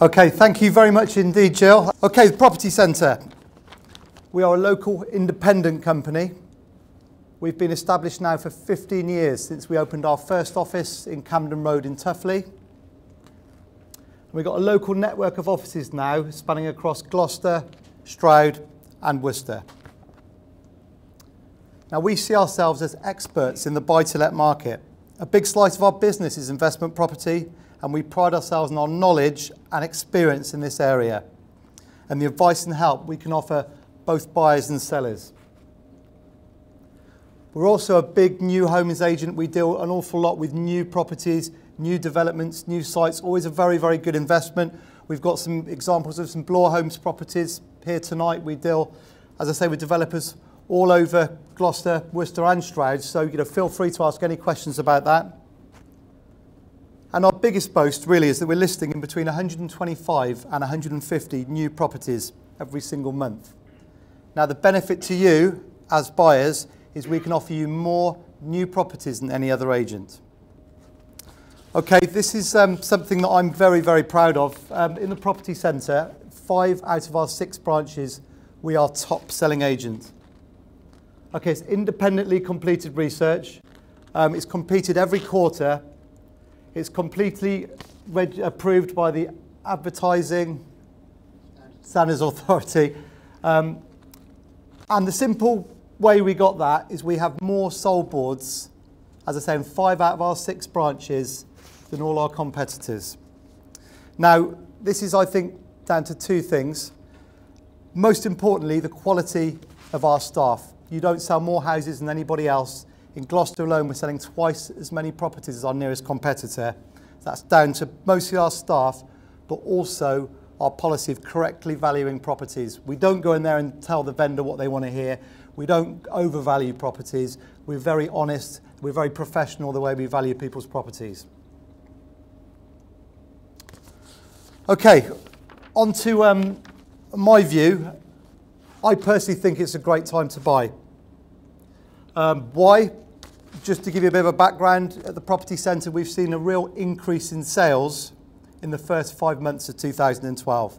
Okay, thank you very much indeed, Jill. Okay, the Property Centre. We are a local independent company. We've been established now for 15 years since we opened our first office in Camden Road in Tuffley. We've got a local network of offices now spanning across Gloucester, Stroud and Worcester. Now we see ourselves as experts in the buy-to-let market. A big slice of our business is investment property, and we pride ourselves on our knowledge and experience in this area and the advice and help we can offer both buyers and sellers. We're also a big new homes agent. We deal an awful lot with new properties, new developments, new sites, always a very, very good investment. We've got some examples of some Bloor Homes properties here tonight. We deal, as I say, with developers all over Gloucester, Worcester and Stroud, so feel free to ask any questions about that. And our biggest boast really is that we're listing in between 125 and 150 new properties every single month. Now the benefit to you as buyers is we can offer you more new properties than any other agent. Okay, this is something that I'm very, very proud of. In the Property Centre, 5 out of our 6 branches, we are top selling agent. Okay, it's independently completed research. It's completed every quarter. It's completely approved by the Advertising Standards Authority. And the simple way we got that is we have more sold boards, as I say, in 5 out of our 6 branches than all our competitors. Now, this is, I think, down to 2 things. Most importantly, the quality of our staff. You don't sell more houses than anybody else. In Gloucester alone, we're selling twice as many properties as our nearest competitor. That's down to mostly our staff, but also our policy of correctly valuing properties. We don't go in there and tell the vendor what they want to hear. We don't overvalue properties. We're very honest. We're very professional the way we value people's properties. Okay, on to my view. I personally think it's a great time to buy. Why? Just to give you a bit of a background, at the Property Centre we've seen a real increase in sales in the first 5 months of 2012.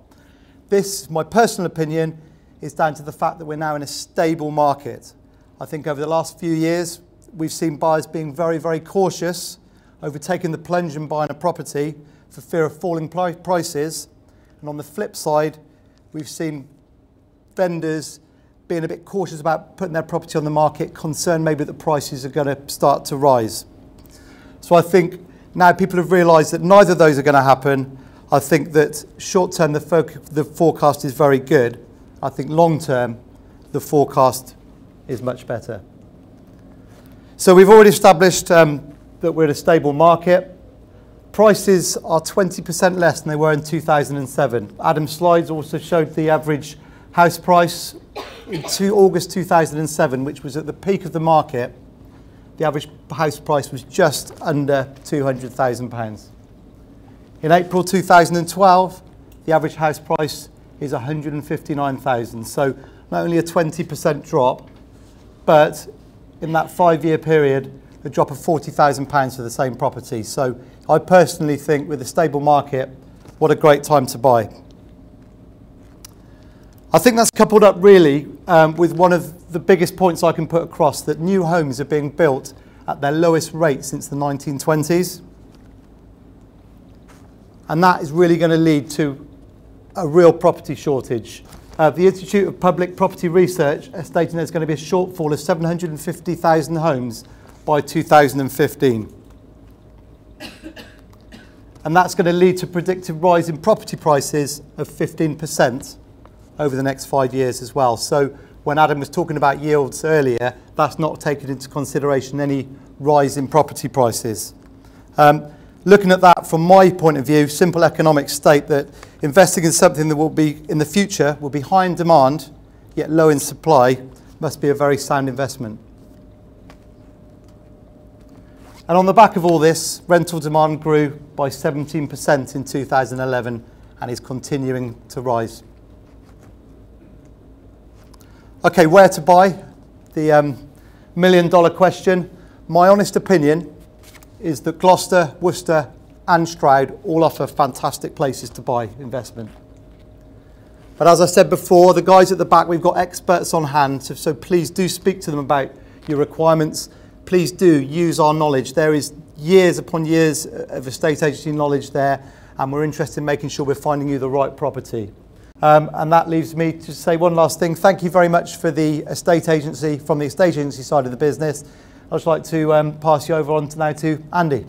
This, my personal opinion, is down to the fact that we're now in a stable market. I think over the last few years we've seen buyers being very, very cautious over taking the plunge and buying a property for fear of falling prices. And on the flip side, we've seen vendors being a bit cautious about putting their property on the market, concerned maybe that prices are going to start to rise. So I think now people have realised that neither of those are going to happen. I think that short term the forecast is very good. I think long term the forecast is much better. So we've already established that we're in a stable market. Prices are 20% less than they were in 2007. Adam's slides also showed the average house price in August 2007, which was at the peak of the market. The average house price was just under £200,000. In April 2012, the average house price is £159,000. So not only a 20% drop, but in that 5-year period, a drop of £40,000 for the same property. So I personally think with a stable market, what a great time to buy. I think that's coupled up really with one of the biggest points I can put across, that new homes are being built at their lowest rate since the 1920s. And that is really going to lead to a real property shortage. The Institute of Public Property Research are stating there's going to be a shortfall of 750,000 homes by 2015. And that's going to lead to a predicted rise in property prices of 15% over the next 5 years as well. So when Adam was talking about yields earlier, that's not taken into consideration any rise in property prices. Looking at that from my point of view, simple economics state that investing in something that will be in the future will be high in demand yet low in supply must be a very sound investment. And on the back of all this, rental demand grew by 17% in 2011 and is continuing to rise. Okay, where to buy? The million-dollar question. My honest opinion is that Gloucester, Worcester and Stroud all offer fantastic places to buy investment. But as I said before, the guys at the back, we've got experts on hand, so please do speak to them about your requirements. Please do use our knowledge. There is years upon years of estate agency knowledge there, and we're interested in making sure we're finding you the right property. And that leaves me to say one last thing. Thank you very much for the estate agency, from the estate agency side of the business. I'd just like to pass you over on now to Andy.